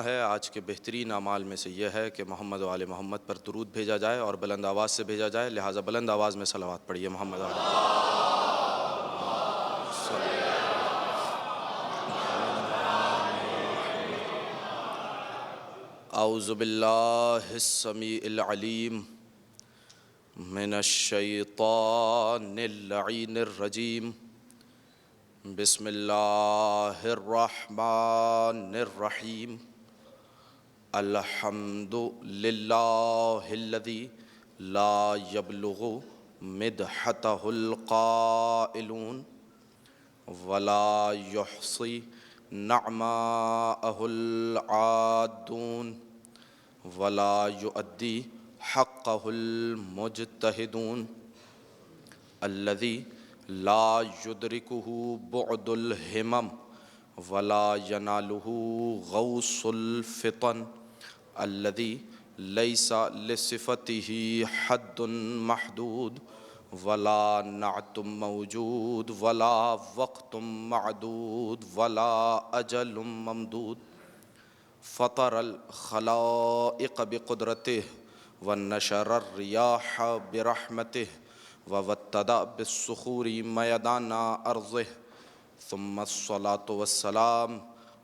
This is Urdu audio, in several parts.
ہے آج کے بہترین اعمال میں سے یہ ہے کہ محمد و آل محمد پر درود بھیجا جائے اور بلند آواز سے بھیجا جائے، لہٰذا بلند آواز میں صلوات پڑھیے محمد آل اعوذ باللہ السمیع العلیم من الشیطان اللعین الرجیم، بسم اللہ الرحمن الرحیم، الحمد للہ الذی لا یبلغ مدحتہ القائلون ولا یحصی نعماءہ العادون ولا یؤدی حقہ المجتہدون، الذی لا یدرکہ بعد الہمم ولا ینالہ غوث الفطن، الذی لیس لصفتہ حد محدود ولا نعت موجود ولا وقت معدود ولا اجل ممدود، فطر الخلائق بقدرتہ ونشر الریاح برحمتہ ووتد بالصخور میدان ارضہ، ثم الصلاة والسلام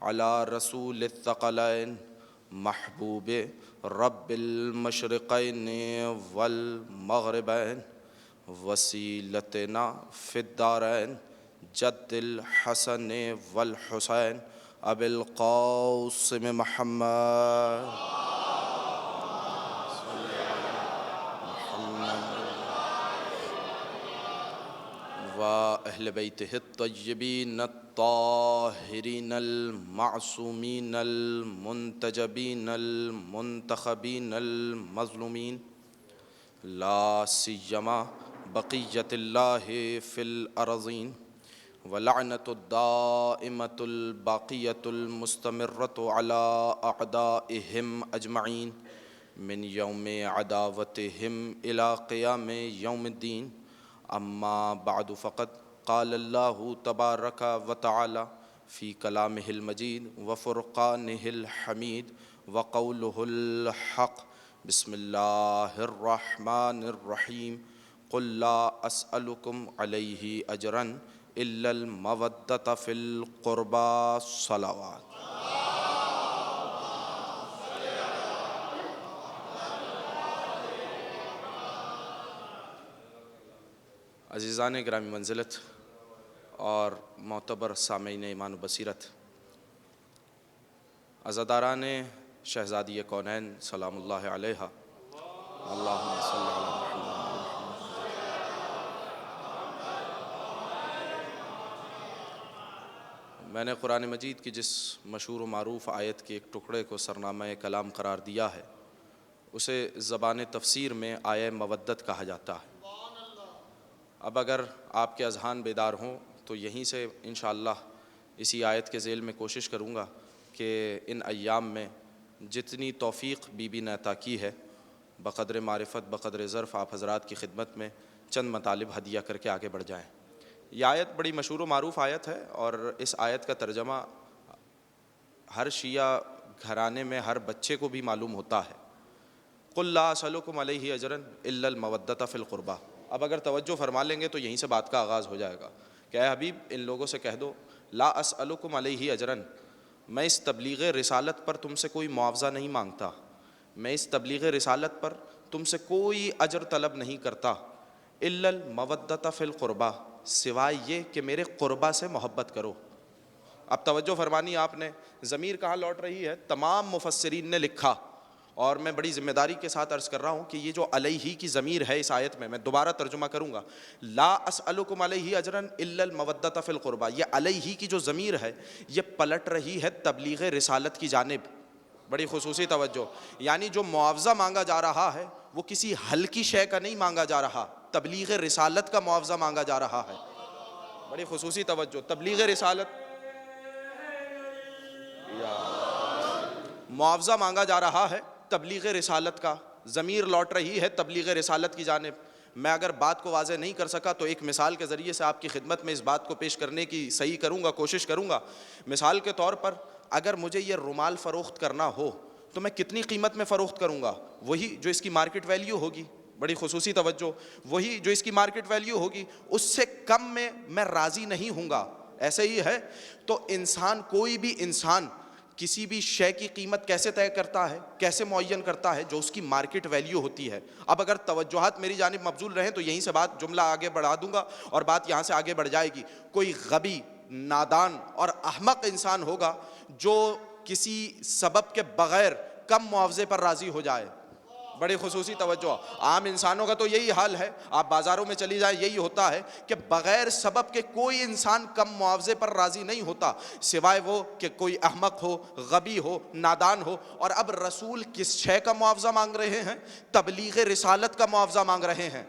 علی رسول الثقلین محبوب رب المشرقین والمغربین وسیلتنا فی الدارین جد الحسن والحسین ابی القاسم محمد وأهل بيته الطيبين الطاهرين المعصومين المنتجبين المنتخبين المظلومين، لا سيما بقية الله في الأرضين، ولعنة الدائمة الباقية المستمرة على أعدائهم أجمعين من يوم عداوتهم إلى قيام يوم الدين. اما بعد فقد قال اللہ تبارک وتعالی فی کلامہ المجید وفرقانہ الحمید وقولہ الحق، بسم اللہ الرحمن الرحیم، قل لا اسألکم علیہ اجرا الا المودۃ فی القربى، صلوات۔ عزیزان گرامی منزلت اور معتبر سامعین ایمان و بصیرت، عزاداران شہزادی کونین سلام اللہ علیہا، اللہم صلی علی محمد۔ میں نے قرآن مجید کی جس مشہور و معروف آیت کے ایک ٹکڑے کو سرنامہ کلام قرار دیا ہے، اسے زبان تفسیر میں آیہ مودت کہا جاتا ہے۔ اب اگر آپ کے اذہان بیدار ہوں تو یہیں سے انشاءاللہ اسی آیت کے ذیل میں کوشش کروں گا کہ ان ایام میں جتنی توفیق بی بی نے عطا کی ہے، بقدر معرفت بقدر ظرف آپ حضرات کی خدمت میں چند مطالب ہدیہ کر کے آگے بڑھ جائیں۔ یہ آیت بڑی مشہور و معروف آیت ہے، اور اس آیت کا ترجمہ ہر شیعہ گھرانے میں ہر بچے کو بھی معلوم ہوتا ہے۔ قل لا اسألکم علیہ اجرا الا المودۃ فی القربى۔ اب اگر توجہ فرما لیں گے تو یہیں سے بات کا آغاز ہو جائے گا کہ اے حبیب ان لوگوں سے کہہ دو، لا اسألکم علیہ اجرا، میں اس تبلیغ رسالت پر تم سے کوئی معاوضہ نہیں مانگتا، میں اس تبلیغ رسالت پر تم سے کوئی اجر طلب نہیں کرتا، الا المودۃ فی القربى، سوائے یہ کہ میرے قربہ سے محبت کرو۔ اب توجہ فرمانی آپ نے، ضمیر کہاں لوٹ رہی ہے؟ تمام مفسرین نے لکھا، اور میں بڑی ذمہ داری کے ساتھ عرض کر رہا ہوں کہ یہ جو علیہ کی ضمیر ہے اس آیت میں دوبارہ ترجمہ کروں گا، لا اسألکم علیہ اجرا الا المودۃ فی القربى، یہ علیہ کی جو ضمیر ہے یہ پلٹ رہی ہے تبلیغ رسالت کی جانب۔ بڑی خصوصی توجہ، یعنی جو معاوضہ مانگا جا رہا ہے وہ کسی ہلکی شے کا نہیں مانگا جا رہا، تبلیغ رسالت کا معاوضہ مانگا جا رہا ہے۔ بڑی خصوصی توجہ، تبلیغ رسالت معاوضہ مانگا جا رہا ہے تبلیغ رسالت کا، ضمیر لوٹ رہی ہے تبلیغ رسالت کی جانب۔ میں اگر بات کو واضح نہیں کر سکا تو ایک مثال کے ذریعے سے آپ کی خدمت میں اس بات کو پیش کرنے کی صحیح کروں گا، کوشش کروں گا۔ مثال کے طور پر اگر مجھے یہ رومال فروخت کرنا ہو تو میں کتنی قیمت میں فروخت کروں گا؟ وہی جو اس کی مارکیٹ ویلیو ہوگی، بڑی خصوصی توجہ، وہی جو اس کی مارکیٹ ویلیو ہوگی، اس سے کم میں راضی نہیں ہوں گا. ایسے ہی ہے. تو انسان، کوئی بھی انسان کسی بھی شے کی قیمت کیسے طے کرتا ہے، کیسے معین کرتا ہے؟ جو اس کی مارکیٹ ویلیو ہوتی ہے. اب اگر توجہات میری جانب مبذول رہیں تو یہیں سے بات، جملہ آگے بڑھا دوں گا اور بات یہاں سے آگے بڑھ جائے گی. کوئی غبی، نادان اور احمق انسان ہوگا جو کسی سبب کے بغیر کم معاوضے پر راضی ہو جائے. بڑی خصوصی توجہ. عام انسانوں کا تو یہی حال ہے، آپ بازاروں میں چلی جائیں یہی ہوتا ہے کہ بغیر سبب کے کوئی انسان کم معاوضے پر راضی نہیں ہوتا، سوائے وہ کہ کوئی احمق ہو، غبی ہو، نادان ہو. اور اب رسول کس شے کا معاوضہ مانگ رہے ہیں؟ تبلیغ رسالت کا معاوضہ مانگ رہے ہیں.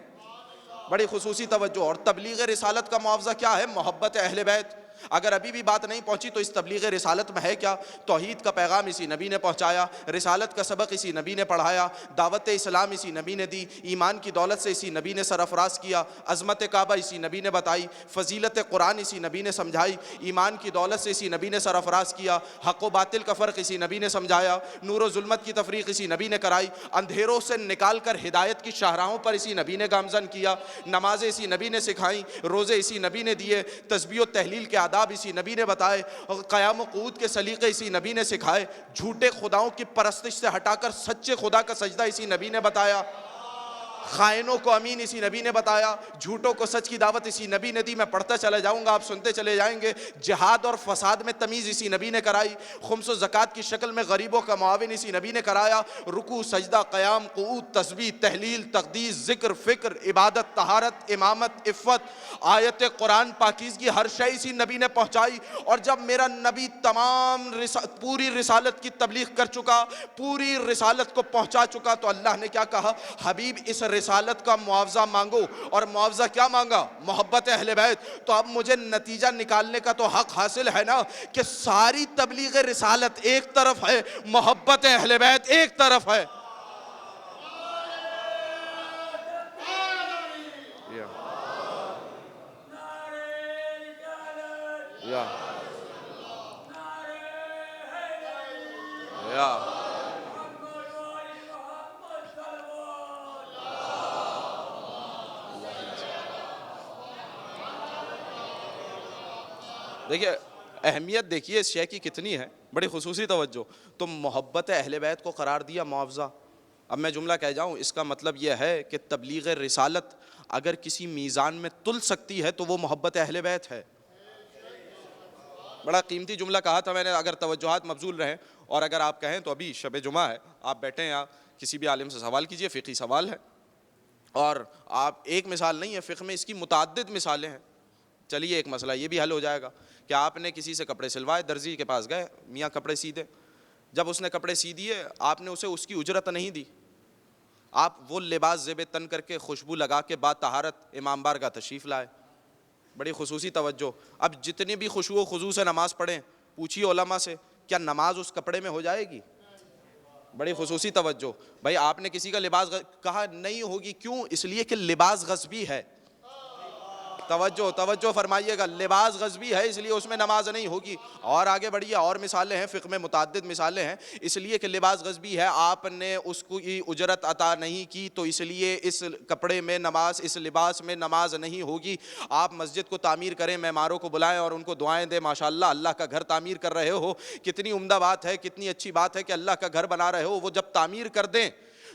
بڑی خصوصی توجہ. اور تبلیغ رسالت کا معاوضہ کیا ہے؟ محبت اہل بیت. اگر ابھی بھی بات نہیں پہنچی تو اس تبلیغ رسالت میں ہے کیا؟ توحید کا پیغام اسی نبی نے پہنچایا، رسالت کا سبق اسی نبی نے پڑھایا، دعوت اسلام اسی نبی نے دی، ایمان کی دولت سے اسی نبی نے سرفراز کیا، عظمت کعبہ اسی نبی نے بتائی، فضیلت قرآن اسی نبی نے سمجھائی، ایمان کی دولت سے اسی نبی نے سرفراز کیا، حق و باطل کا فرق اسی نبی نے سمجھایا، نور و ظلمت کی تفریق اسی نبی نے کرائی، اندھیروں سے نکال کر ہدایت کی شاہراہوں پر اسی نبی نے گامزن کیا، نمازیں اسی نبی نے سکھائیں، روزے اسی نبی نے دیے، تسبیح و تحلیل کے آداب اسی نبی نے بتائے، قیام و قعود کے سلیقے اسی نبی نے سکھائے، جھوٹے خداؤں کی پرستش سے ہٹا کر سچے خدا کا سجدہ اسی نبی نے بتایا، خائنوں کو امین اسی نبی نے بتایا، جھوٹوں کو سچ کی دعوت اسی نبی نے دی. میں پڑھتا چلا جاؤں گا، آپ سنتے چلے جائیں گے. جہاد اور فساد میں تمیز اسی نبی نے کرائی، خمس و زکوٰۃ کی شکل میں غریبوں کا معاون اسی نبی نے کرایا، رکوع، سجدہ، قیام، قعود، تسبیح، تحلیل، تقدیس، ذکر، فکر، عبادت، طہارت، امامت، عفت، آیت قرآن، پاکیزگی، ہر شے اسی نبی نے پہنچائی. اور جب میرا نبی تمام پوری رسالت کی تبلیغ کر چکا، پوری رسالت کو پہنچا چکا، تو اللہ نے کیا کہا؟ حبیب اس رسالت کا معاوضہ مانگو. اور معاوضہ کیا مانگا؟ محبت اہل بیت. تو اب مجھے نتیجہ نکالنے کا تو حق حاصل ہے نا کہ ساری تبلیغ رسالت ایک طرف ہے، محبت اہل بیت ایک طرف ہے. دیکھیے اہمیت دیکھیے اس شے کی کتنی ہے. بڑی خصوصی توجہ. تو محبت اہل بیت کو قرار دیا معاوضہ. اب میں جملہ کہہ جاؤں، اس کا مطلب یہ ہے کہ تبلیغ رسالت اگر کسی میزان میں تل سکتی ہے تو وہ محبت اہل بیت ہے. بڑا قیمتی جملہ کہا تھا میں نے. اگر توجہات مبذول رہیں اور اگر آپ کہیں تو ابھی شب جمعہ ہے، آپ بیٹھیں یا کسی بھی عالم سے سوال کیجئے، فقہی سوال ہے، اور آپ ایک مثال نہیں ہے، فقہ میں اس کی متعدد مثالیں ہیں. چلیے ایک مسئلہ یہ بھی حل ہو جائے گا کہ آپ نے کسی سے کپڑے سلوائے، درزی کے پاس گئے، میاں کپڑے سی دے. جب اس نے کپڑے سی دیے، آپ نے اسے اس کی اجرت نہیں دی. آپ وہ لباس زیب تن کر کے، خوشبو لگا کے، با طہارت امام بار کا تشریف لائے. بڑی خصوصی توجہ. اب جتنی بھی خشوع و خضوع سے نماز پڑھیں، پوچھیے علماء سے، کیا نماز اس کپڑے میں ہو جائے گی؟ بڑی خصوصی توجہ. بھائی آپ نے کسی کا لباس کہا نہیں ہوگی، کیوں؟ اس لیے کہ لباس غصبی ہے. توجہ فرمائیے گا، لباس غصبی ہے اس لیے اس میں نماز نہیں ہوگی. اور آگے بڑھیے، اور مثالیں ہیں، فقہ میں متعدد مثالیں ہیں. اس لیے کہ لباس غصبی ہے، آپ نے اس کو اجرت عطا نہیں کی، تو اس لیے اس کپڑے میں نماز، اس لباس میں نماز نہیں ہوگی. آپ مسجد کو تعمیر کریں، معماروں کو بلائیں اور ان کو دعائیں دیں، ماشاءاللہ اللہ کا گھر تعمیر کر رہے ہو، کتنی عمدہ بات ہے، کتنی اچھی بات ہے کہ اللہ کا گھر بنا رہے ہو. وہ جب تعمیر کر دیں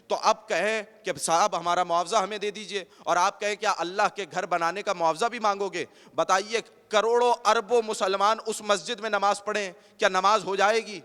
تو اب کہیں کہ صاحب ہمارا معاوضہ ہمیں دے دیجئے، اور آپ کہیں کیا اللہ کے گھر بنانے کا معاوضہ بھی مانگو گے؟ بتائیے، کروڑوں اربوں مسلمان اس مسجد میں نماز پڑھیں، کیا نماز ہو جائے گی؟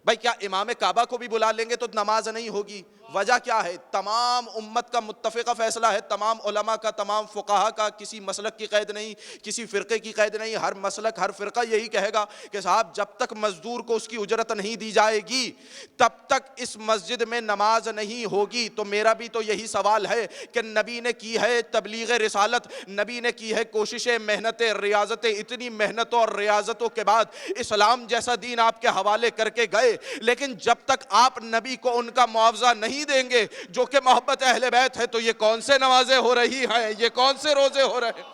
بھائی کیا امام کعبہ کو بھی بلا لیں گے تو نماز نہیں ہوگی؟ وجہ کیا ہے؟ تمام امت کا متفقہ فیصلہ ہے، تمام علماء کا، تمام فقہا کا، کسی مسلک کی قید نہیں، کسی فرقے کی قید نہیں. ہر مسلک، ہر فرقہ یہی کہے گا کہ صاحب جب تک مزدور کو اس کی اجرت نہیں دی جائے گی تب تک اس مسجد میں نماز نہیں ہوگی. تو میرا بھی تو یہی سوال ہے کہ نبی نے کی ہے تبلیغ رسالت، نبی نے کی ہے کوششیں، محنتیں، ریاضتیں، اتنی محنتوں اور ریاضتوں کے بعد اسلام جیسا دین آپ کے حوالے کر کے گئے، لیکن جب تک آپ نبی کو ان کا معاوضہ نہیں دیں گے جو کہ محبت اہل بیت ہے، تو یہ کون سے نمازیں ہو رہی ہیں، یہ کون سے روزے ہو رہے ہیں؟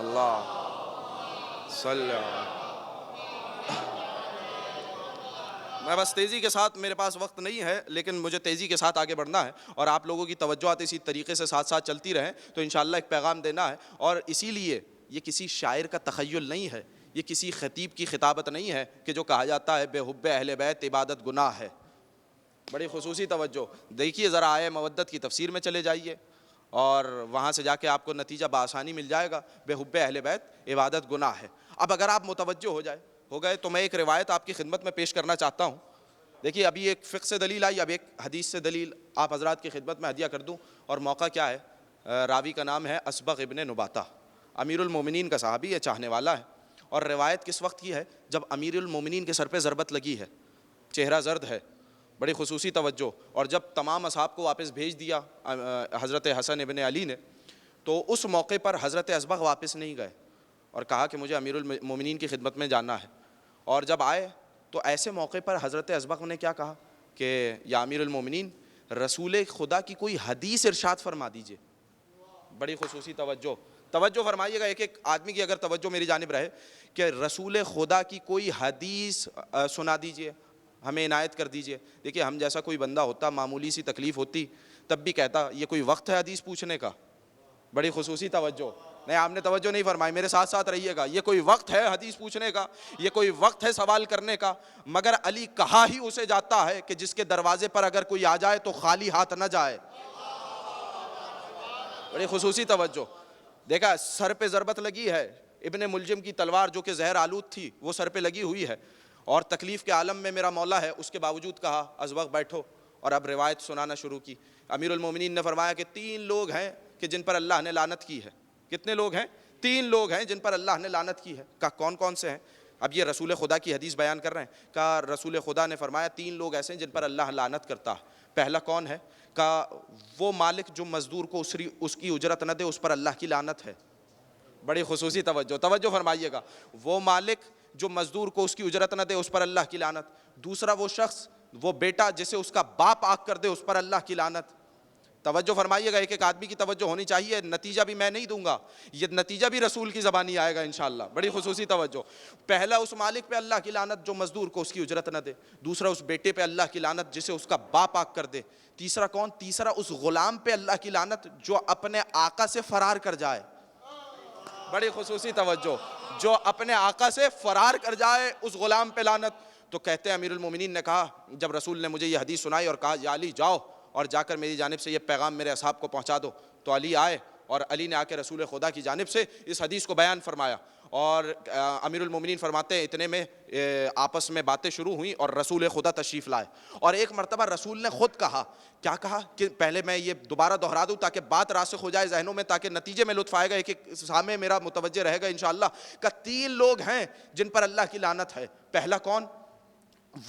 اللہ صلی اللہ. میں بس تیزی کے ساتھ، میرے پاس وقت نہیں ہے لیکن مجھے تیزی کے ساتھ آگے بڑھنا ہے اور آپ لوگوں کی توجہات اسی طریقے سے ساتھ ساتھ چلتی رہیں تو انشاءاللہ ایک پیغام دینا ہے. اور اسی لیے یہ کسی شاعر کا تخیل نہیں ہے، یہ کسی خطیب کی خطابت نہیں ہے کہ جو کہا جاتا ہے بے حب اہل بیت عبادت گناہ ہے. بڑی خصوصی توجہ دیکھیے ذرا، آئے مودت کی تفسیر میں چلے جائیے اور وہاں سے جا کے آپ کو نتیجہ بآسانی مل جائے گا. بے حب اہل بیت عبادت گناہ ہے. اب اگر آپ متوجہ ہو گئے تو میں ایک روایت آپ کی خدمت میں پیش کرنا چاہتا ہوں. دیکھیے ابھی ایک فقہ سے دلیل آئی، اب ایک حدیث سے دلیل آپ حضرات کی خدمت میں ہدیہ کر دوں. اور موقع کیا ہے، راوی کا نام ہے اسبغ ابن نباتہ، امیر المومنین کا صحابی ہے، چاہنے والا ہے. اور روایت کس وقت کی ہے؟ جب امیر المومنین کے سر پہ ضربت لگی ہے، چہرہ زرد ہے. بڑی خصوصی توجہ. اور جب تمام اصحاب کو واپس بھیج دیا حضرت حسن ابن علی نے، تو اس موقع پر حضرت اسبغ واپس نہیں گئے اور کہا کہ مجھے امیر المومنین کی خدمت میں جانا ہے. اور جب آئے تو ایسے موقع پر حضرت اسبغ نے کیا کہا کہ یا امیر المومنین، رسول خدا کی کوئی حدیث ارشاد فرما دیجئے. بڑی خصوصی توجہ فرمائیے گا. ایک ایک آدمی کی اگر توجہ میری جانب رہے کہ رسول خدا کی کوئی حدیث سنا دیجئے، ہمیں عنایت کر دیجئے. دیکھیے ہم جیسا کوئی بندہ ہوتا، معمولی سی تکلیف ہوتی تب بھی کہتا یہ کوئی وقت ہے حدیث پوچھنے کا. بڑی خصوصی توجہ. نہیں، آپ نے توجہ نہیں فرمائی، میرے ساتھ ساتھ رہیے گا. یہ کوئی وقت ہے حدیث پوچھنے کا، یہ کوئی وقت ہے سوال کرنے کا. مگر علی کہا ہی اسے جاتا ہے کہ جس کے دروازے پر اگر کوئی آ جائے تو خالی ہاتھ نہ جائے. بڑی خصوصی توجہ. دیکھا سر پہ ضربت لگی ہے، ابن ملجم کی تلوار جو کہ زہر آلود تھی وہ سر پہ لگی ہوئی ہے اور تکلیف کے عالم میں میرا مولا ہے. اس کے باوجود کہا اسبغ بیٹھو، اور اب روایت سنانا شروع کی. امیر المومنین نے فرمایا کہ 3 لوگ ہیں کہ جن پر اللہ نے لعنت کی ہے. کتنے لوگ ہیں؟ 3 لوگ ہیں جن پر اللہ نے لعنت کی ہے. کہا کون کون سے ہیں؟ اب یہ رسول خدا کی حدیث بیان کر رہے ہیں. کہا رسول خدا نے فرمایا 3 لوگ ایسے ہیں جن پر اللہ لعنت کرتا ہے. پہلا کون ہے؟ کہا وہ مالک جو مزدور کو اس کی اجرت نہ دے، اس پر اللہ کی لعنت ہے. بڑی خصوصی توجہ فرمائیے گا. وہ مالک جو مزدور کو اس کی اجرت نہ دے، اس پر اللہ کی لعنت. دوسرا وہ شخص، وہ بیٹا جسے اس کا باپ آگ کر دے، اس پر اللہ کی لعنت. توجہ فرمائیے گا. ایک ایک آدمی کی توجہ ہونی چاہیے. نتیجہ بھی میں نہیں دوں گا، یہ نتیجہ بھی رسول کی زبانی آئے گا انشاءاللہ. بڑی خصوصی توجہ. پہلا اس مالک پہ اللہ کی لعنت جو مزدور کو اس کی اجرت نہ دے. دوسرا اس بیٹے پہ اللہ کی لعنت جسے اس کا باپ آگ کر دے. تیسرا کون؟ تیسرا اس غلام پہ اللہ کی لعنت جو اپنے آقا سے فرار کر جائے. بڑی خصوصی توجہ. جو اپنے آقا سے فرار کر جائے اس غلام پہ لعنت. تو کہتے ہیں امیر المومنین نے کہا جب رسول نے مجھے یہ حدیث سنائی اور کہا یا علی جاؤ اور جا کر میری جانب سے یہ پیغام میرے اصحاب کو پہنچا دو، تو علی آئے اور علی نے آ کے رسول خدا کی جانب سے اس حدیث کو بیان فرمایا. اور امیر المومنین فرماتے ہیں اتنے میں آپس میں باتیں شروع ہوئیں اور رسول خدا تشریف لائے. اور ایک مرتبہ رسول نے خود کہا، کیا کہا کہ پہلے میں یہ دوبارہ دہرا دوں تاکہ بات راسخ ہو جائے ذہنوں میں، تاکہ نتیجے میں لطف آئے گا، ایک ایک سامنے میرا متوجہ رہے گا انشاءاللہ. کہ 3 لوگ ہیں جن پر اللہ کی لعنت ہے. پہلا کون؟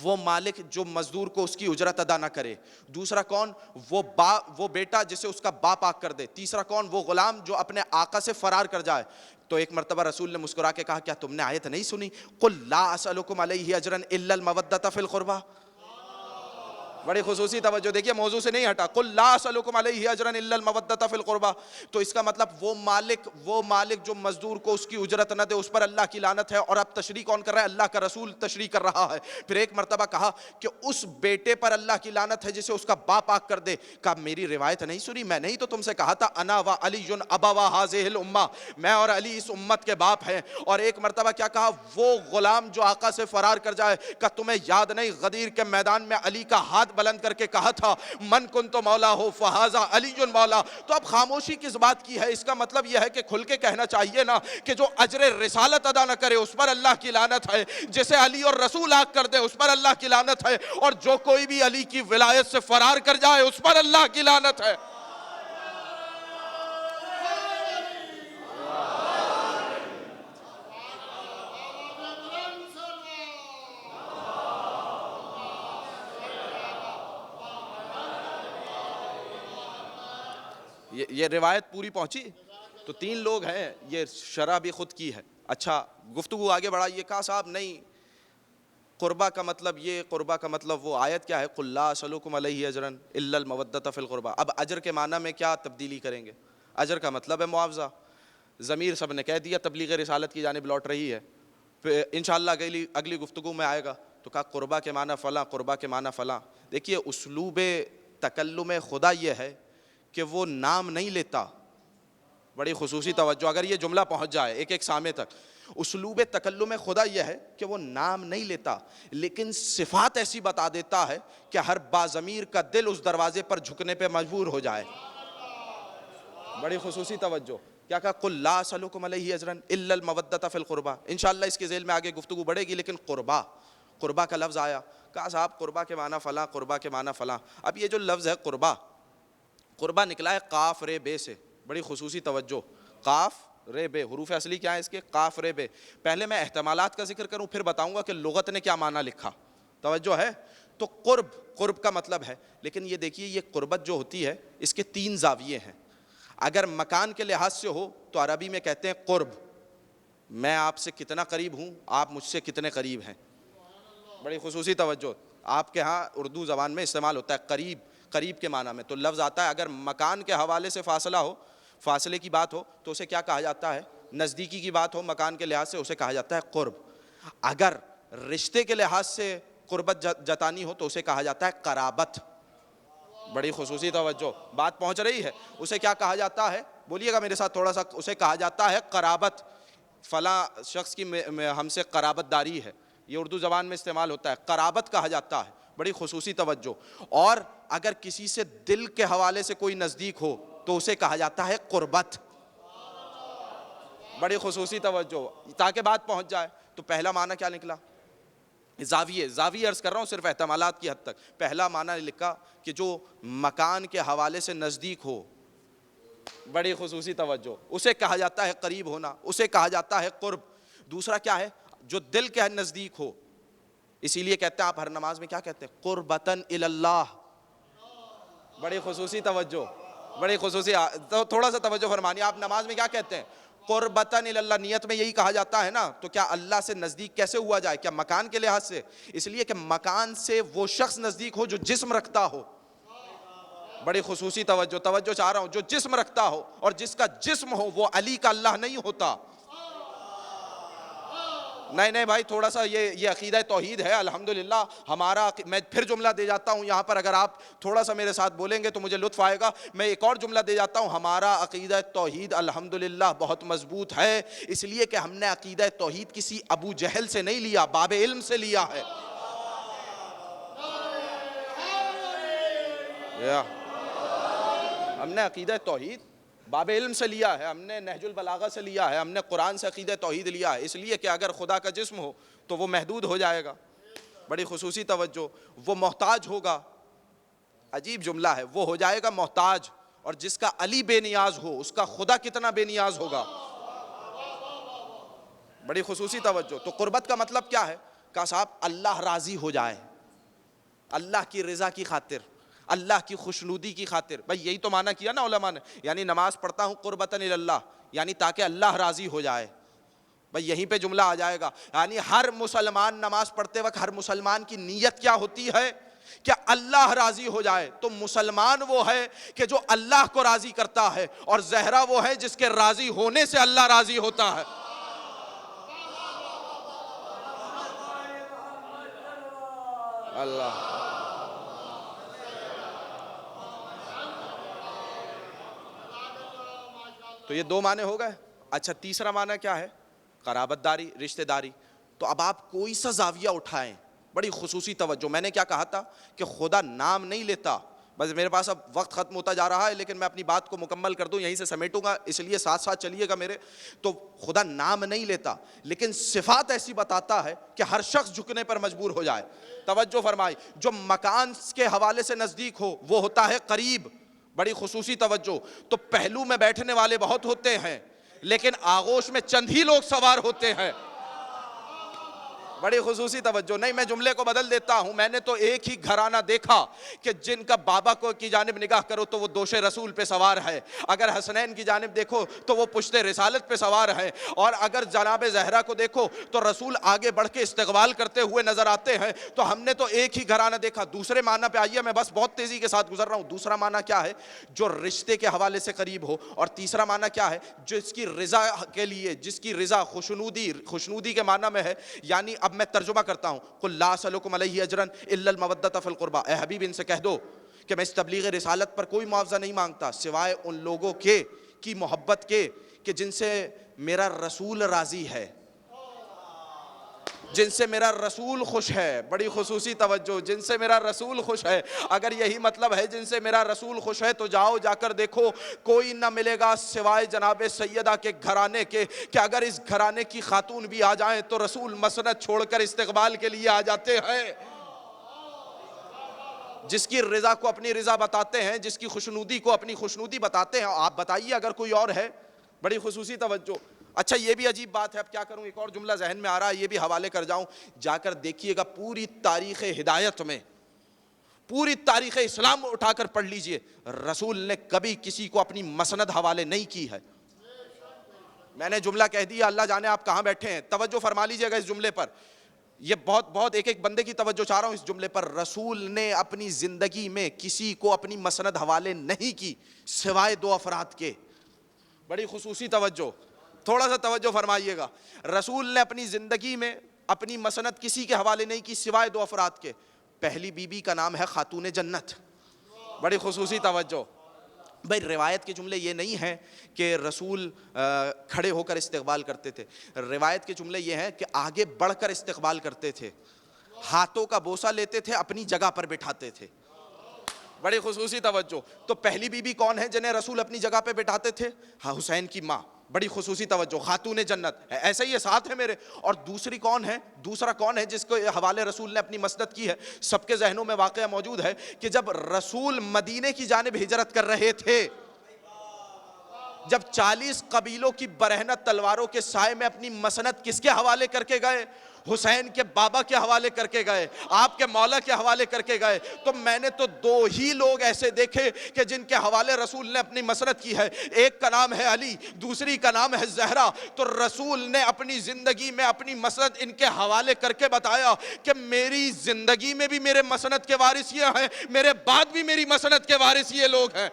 وہ مالک جو مزدور کو اس کی اجرت ادا نہ کرے. دوسرا کون؟ وہ بیٹا جسے اس کا باپ آگ کر دے. تیسرا کون؟ وہ غلام جو اپنے آقا سے فرار کر جائے. تو ایک مرتبہ رسول نے مسکرا کے کہا کیا تم نے آیت نہیں سنی؟ قل لا اسألکم علیہ اجرا الا المودۃ فی القربى. بڑی خصوصی توجہ. دیکھیے موضوع سے نہیں ہٹا. قل لا اسألکم علیہ اجرا الا المودۃ فی القربى. تو اس کا مطلب وہ مالک جو مزدور کو اس کی اجرت نہ دے اس پر اللہ کی لعنت ہے. اور اب تشریح کون کر رہا ہے؟ اللہ کا رسول تشریح کر رہا ہے. پھر ایک مرتبہ کہا کہ اس بیٹے پر اللہ کی لعنت ہے جسے اس کا باپ آگ کر دے. کہا میری روایت نہیں سنی؟ میں نہیں تو تم سے کہا تھا انا و علی ابوا هذه الامہ، میں اور علی اس امت کے باپ ہیں. اور ایک مرتبہ کیا کہا؟ وہ غلام جو آقا سے فرار کر جائے. کہ تمہیں یاد نہیں غدیر کے میدان میں علی کا ہاتھ بلند کر کے کہا تھا من کنت مولا ہو فہذا علی مولا. تو اب خاموشی کس بات کی ہے؟ اس کا مطلب یہ ہے کہ کھل کے کہنا چاہیے نا کہ جو اجر رسالت ادا نہ کرے اس پر اللہ کی لعنت ہے. جسے علی اور رسول آگ کر دے اس پر اللہ کی لعنت ہے. اور جو کوئی بھی علی کی ولایت سے فرار کر جائے اس پر اللہ کی لعنت ہے. یہ روایت پوری پہنچی. تو 3 لوگ ہیں، یہ شرح بھی خود کی ہے. اچھا گفتگو آگے بڑھائیے. کہا صاحب نہیں، قربہ کا مطلب یہ، قربہ کا مطلب وہ. آیت کیا ہے؟ قل لا اسألکم علیہ اجرا الا المودۃ فی القربى. اب اجر کے معنی میں کیا تبدیلی کریں گے؟ اجر کا مطلب ہے معاوضہ. ضمیر سب نے کہہ دیا تبلیغ رسالت کی جانب لوٹ رہی ہے. پھر انشاءاللہ اگلی گفتگو میں آئے گا تو کہا قربا کے معنی فلاں، قربا کے معنی فلاں. دیکھیے اسلوب تکلم خدا یہ ہے کہ وہ نام نہیں لیتا. بڑی خصوصی توجہ، اگر یہ جملہ پہنچ جائے ایک ایک سامع تک، اسلوب تکلم خدا یہ ہے کہ وہ نام نہیں لیتا لیکن صفات ایسی بتا دیتا ہے کہ ہر باضمیر کا دل اس دروازے پر جھکنے پہ مجبور ہو جائے. بڑی خصوصی توجہ. کیا کہا؟ قل لا اسألکم علیہ اجرا الا المودۃ فی القربى. انشاءاللہ اس کے ذیل میں آگے گفتگو بڑھے گی، لیکن قربا کا لفظ آیا. کہا صاحب قربا کے معنی فلاں، قربا کے معنی فلاں. اب یہ جو لفظ ہے قربا نکلا ہے قاف رے بے سے. بڑی خصوصی توجہ، قاف رے بے. حروف اصلی کیا ہے اس کے؟ قاف رے بے. پہلے میں احتمالات کا ذکر کروں پھر بتاؤں گا کہ لغت نے کیا معنی لکھا. توجہ ہے؟ تو قرب کا مطلب ہے، لیکن یہ دیکھیے یہ قربت جو ہوتی ہے اس کے 3 زاویے ہیں. اگر مکان کے لحاظ سے ہو تو عربی میں کہتے ہیں قرب، میں آپ سے کتنا قریب ہوں، آپ مجھ سے کتنے قریب ہیں. بڑی خصوصی توجہ. آپ کے ہاں اردو زبان میں استعمال ہوتا ہے قریب کے معنی میں، تو لفظ آتا ہے اگر مکان کے حوالے سے فاصلہ ہو، فاصلے کی بات ہو تو اسے کیا کہا جاتا ہے؟ نزدیکی کی بات ہو مکان کے لحاظ سے اسے کہا جاتا ہے قرب. اگر رشتے کے لحاظ سے قربت جتانی ہو تو اسے کہا جاتا ہے قرابت. بڑی خصوصی توجہ، بات پہنچ رہی ہے؟ اسے کیا کہا جاتا ہے؟ بولیے گا میرے ساتھ تھوڑا سا. اسے کہا جاتا ہے قرابت. فلاں شخص کی ہم سے قرابت داری ہے، یہ اردو زبان میں استعمال ہوتا ہے، قرابت کہا جاتا ہے. بڑی خصوصی توجہ. اور اگر کسی سے دل کے حوالے سے کوئی نزدیک ہو تو اسے کہا جاتا ہے قربت. بڑی خصوصی توجہ تاکہ بات پہنچ جائے. تو پہلا معنی کیا نکلا؟ زاویے عرض کر رہا ہوں صرف احتمالات کی حد تک. پہلا معنی لکھا کہ جو مکان کے حوالے سے نزدیک ہو. بڑی خصوصی توجہ، اسے کہا جاتا ہے قریب ہونا، اسے کہا جاتا ہے قرب. دوسرا کیا ہے؟ جو دل کے نزدیک ہو. اسی لیے کہتے ہیں آپ ہر نماز میں کیا کہتے ہیں؟ قربتاً الی اللہ. بڑی خصوصی توجہ، بڑی خصوصی. تو تھوڑا سا توجہ فرمانی. آپ نماز میں کیا کہتے ہیں؟ قربتاً الی اللہ. نیت میں یہی کہا جاتا ہے نا. تو کیا اللہ سے نزدیک کیسے ہوا جائے؟ کیا مکان کے لحاظ سے؟ اس لیے کہ مکان سے وہ شخص نزدیک ہو جو جسم رکھتا ہو. بڑی خصوصی توجہ چاہ رہا ہوں. جو جسم رکھتا ہو، اور جس کا جسم ہو وہ علی کا اللہ نہیں ہوتا. نہیں بھائی، تھوڑا سا یہ عقیدہ توحید ہے الحمدللہ ہمارا. میں پھر جملہ دے جاتا ہوں یہاں پر، اگر آپ تھوڑا سا میرے ساتھ بولیں گے تو مجھے لطف آئے گا. میں ایک اور جملہ دے جاتا ہوں. ہمارا عقیدہ توحید الحمدللہ بہت مضبوط ہے، اس لیے کہ ہم نے عقیدہ توحید کسی ابو جہل سے نہیں لیا، باب علم سے لیا ہے. ہم نے عقیدہ توحید باب علم سے لیا ہے، ہم نے نہج البلاغہ سے لیا ہے، ہم نے قرآن سے عقیدہ توحید لیا ہے. اس لیے کہ اگر خدا کا جسم ہو تو وہ محدود ہو جائے گا. بڑی خصوصی توجہ. وہ محتاج ہوگا. عجیب جملہ ہے، وہ ہو جائے گا محتاج. اور جس کا علی بے نیاز ہو اس کا خدا کتنا بے نیاز ہوگا. بڑی خصوصی توجہ. تو قربت کا مطلب کیا ہے؟ کہ صاحب اللہ راضی ہو جائے، اللہ کی رضا کی خاطر، اللہ کی خوشنودی کی خاطر. بھئی یہی تو معنی کیا نا علماء نے. یعنی نماز پڑھتا ہوں قربتاً الی اللہ، یعنی تاکہ اللہ راضی ہو جائے. بھئی یہیں پہ جملہ آ جائے گا. یعنی ہر مسلمان نماز پڑھتے وقت ہر مسلمان کی نیت کیا ہوتی ہے؟ کہ اللہ راضی ہو جائے. تو مسلمان وہ ہے کہ جو اللہ کو راضی کرتا ہے، اور زہرا وہ ہے جس کے راضی ہونے سے اللہ راضی ہوتا ہے. اللہ. تو یہ 2 معنی ہو گئے. اچھا تیسرا معنی کیا ہے؟ قرابت داری، رشتہ داری. تو اب آپ کوئی سا زاویہ اٹھائیں. بڑی خصوصی توجہ. میں نے کیا کہا تھا کہ خدا نام نہیں لیتا. بس میرے پاس اب وقت ختم ہوتا جا رہا ہے، لیکن میں اپنی بات کو مکمل کر دوں، یہیں سے سمیٹوں گا، اس لیے ساتھ ساتھ چلیے گا میرے. تو خدا نام نہیں لیتا لیکن صفات ایسی بتاتا ہے کہ ہر شخص جھکنے پر مجبور ہو جائے. توجہ فرمائی. جو مکان کے حوالے سے نزدیک ہو وہ ہوتا ہے قریب. بڑی خصوصی توجہ. تو پہلو میں بیٹھنے والے بہت ہوتے ہیں لیکن آغوش میں چند ہی لوگ سوار ہوتے ہیں. بڑی خصوصی توجہ. نہیں میں جملے کو بدل دیتا ہوں. میں نے تو ایک ہی گھرانہ دیکھا کہ جن کا بابا کو کی جانب نگاہ کرو تو وہ دوش رسول پہ سوار ہے, اگر حسنین کی جانب دیکھو تو وہ پشت رسالت پہ سوار ہے, اور اگر جناب زہرا کو دیکھو تو رسول آگے بڑھ کے استقبال کرتے ہوئے نظر آتے ہیں. تو ہم نے تو ایک ہی گھرانہ دیکھا. دوسرے معنی پہ آئیے, میں بس بہت تیزی کے ساتھ گزر رہا ہوں. دوسرا معنی کیا ہے؟ جو رشتے کے حوالے سے قریب ہو. اور تیسرا معنی کیا ہے؟ جو اس کی رضا کے لیے, جس کی رضا خوشنودی کے معنی میں ہے. یعنی اب میں ترجمہ کرتا ہوں, قل لا اسألکم علیہ اجرا الا المودۃ فی القربی, اے حبیب ان سے کہہ دو کہ میں اس تبلیغ رسالت پر کوئی معاوضہ نہیں مانگتا سوائے ان لوگوں کے کی محبت کے کہ جن سے میرا رسول راضی ہے, جن سے میرا رسول خوش ہے. بڑی خصوصی توجہ, جن سے میرا رسول خوش ہے. اگر یہی مطلب ہے جن سے میرا رسول خوش ہے تو جاؤ جا کر دیکھو کوئی نہ ملے گا سوائے جناب سیدہ کے گھرانے کے, کہ اگر اس گھرانے کی خاتون بھی آ جائیں تو رسول مسند چھوڑ کر استقبال کے لیے آ جاتے ہیں. جس کی رضا کو اپنی رضا بتاتے ہیں, جس کی خوشنودی کو اپنی خوشنودی بتاتے ہیں. آپ بتائیے اگر کوئی اور ہے. بڑی خصوصی توجہ. اچھا یہ بھی عجیب بات ہے, اب کیا کروں, ایک اور جملہ ذہن میں آ رہا ہے, یہ بھی حوالے کر جاؤں. جا کر دیکھیے گا پوری تاریخ ہدایت میں, پوری تاریخ اسلام اٹھا کر پڑھ لیجئے, رسول نے کبھی کسی کو اپنی مسند حوالے نہیں کی ہے. میں نے جملہ کہہ دیا, اللہ جانے آپ کہاں بیٹھے ہیں. توجہ فرما لیجئے گا اس جملے پر. یہ بہت ایک بندے کی توجہ چاہ رہا ہوں اس جملے پر. رسول نے اپنی زندگی میں کسی کو اپنی مسند حوالے نہیں کی سوائے 2 افراد کے. بڑی خصوصی توجہ, تھوڑا سا توجہ فرمائیے گا. رسول نے اپنی زندگی میں اپنی مسند کسی کے حوالے نہیں کی سوائے 2 افراد کے. پہلی بی بی کا نام ہے خاتون جنت. بڑی خصوصی توجہ. بھائی روایت کے جملے یہ نہیں ہیں کہ رسول کھڑے ہو کر استقبال کرتے تھے. روایت کے جملے یہ ہیں کہ آگے بڑھ کر استقبال کرتے تھے, ہاتھوں کا بوسہ لیتے تھے, اپنی جگہ پر بٹھاتے تھے. بڑی خصوصی توجہ. تو پہلی بی بی کون ہے جنہیں رسول اپنی جگہ پہ بٹھاتے تھے؟ ہاں, حسین کی ماں. بڑی خصوصی توجہ, خاتون جنت. ایسے ہی ساتھ ہے میرے. اور دوسری کون ہے, دوسرا کون ہے جس کو حوالے رسول نے اپنی مسند کی ہے؟ سب کے ذہنوں میں واقعہ موجود ہے کہ جب رسول مدینے کی جانب ہجرت کر رہے تھے, جب 40 قبیلوں کی برہنہ تلواروں کے سائے میں اپنی مسند کس کے حوالے کر کے گئے؟ حسین کے بابا کے حوالے کر کے گئے, آپ کے مولا کے حوالے کر کے گئے. تو میں نے تو 2 ہی لوگ ایسے دیکھے کہ جن کے حوالے رسول نے اپنی مسند کی ہے. ایک کا نام ہے علی, دوسری کا نام ہے زہرا. تو رسول نے اپنی زندگی میں اپنی مسند ان کے حوالے کر کے بتایا کہ میری زندگی میں بھی میرے مسند کے وارث یہ ہیں, میرے بعد بھی میری مسند کے وارث یہ لوگ ہیں.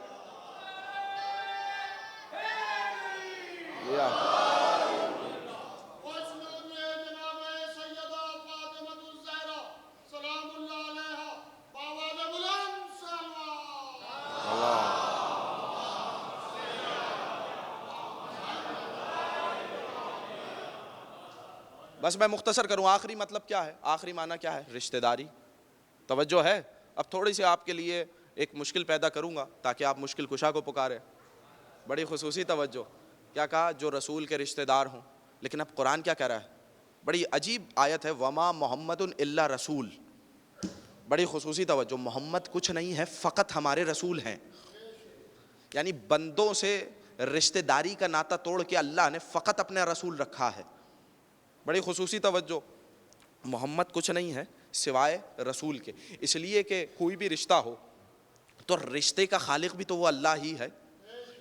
بس میں مختصر کروں, آخری مطلب کیا ہے, آخری معنی کیا ہے؟ رشتہ داری. توجہ ہے. اب تھوڑی سی آپ کے لیے ایک مشکل پیدا کروں گا تاکہ آپ مشکل کشا کو پکاریں. بڑی خصوصی توجہ. کیا کہا؟ جو رسول کے رشتہ دار ہوں. لیکن اب قرآن کیا کہہ رہا ہے؟ بڑی عجیب آیت ہے, وما محمد الا رسول. بڑی خصوصی توجہ, محمد کچھ نہیں ہے, فقط ہمارے رسول ہیں. یعنی بندوں سے رشتہ داری کا ناطہ توڑ کے اللہ نے فقط اپنا رسول رکھا ہے. بڑی خصوصی توجہ, محمد کچھ نہیں ہے سوائے رسول کے. اس لیے کہ کوئی بھی رشتہ ہو تو رشتے کا خالق بھی تو وہ اللہ ہی ہے,